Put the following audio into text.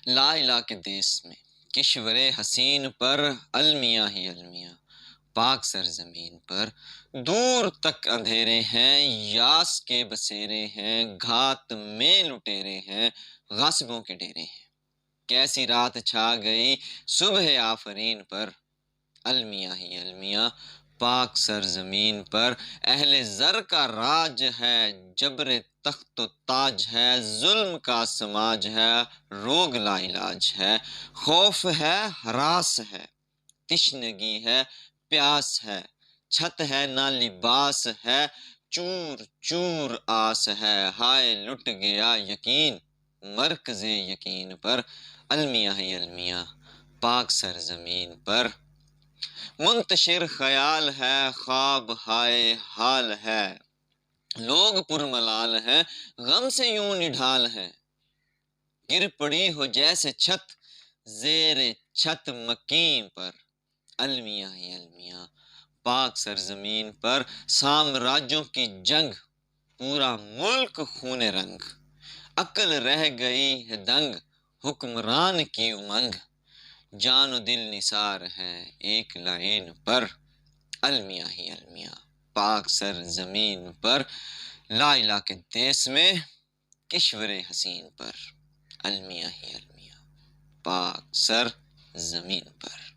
لا الہ کے دیس میں کشور حسین پر المیاں ہی المیاں، پاک سرزمین پر دور تک اندھیرے ہیں، یاس کے بسیرے ہیں، گھات میں لٹیرے ہیں، غاصبوں کے ڈیرے ہیں۔ کیسی رات چھا گئی صبح آفرین پر، المیاں ہی المیاں، پاک سرزمین پر اہل زر کا راج ہے، جبر تخت و تاج ہے، ظلم کا سماج ہے، روگ لا علاج ہے، خوف ہے ہراس ہے، تشنگی ہے پیاس ہے، چھت ہے نہ لباس ہے، چور چور آس ہے، ہائے لٹ گیا یقین مرکز یقین پر، المیاں ہی المیاں، پاک سرزمین پر منتشر خیال ہے، خواب ہائے حال ہے، لوگ پرملال ہیں، غم سے یوں نڈھال ہیں، گر پڑی ہو جیسے چھت زیر چھت مکیں پر، المیاں ہی المیاں، پاک سرزمین پر سامراجوں کی جنگ، پورا ملک خون رنگ، عقل رہ گئی ہے دنگ، حکمران کی امنگ، جان و دل نثار ہے ایک لائن پر، المیاں ہی المیاں، پاک سرزمین پر لا الہ کے دیس میں کشور حسین پر، المیاں ہی المیاں، پاک سر زمین پر۔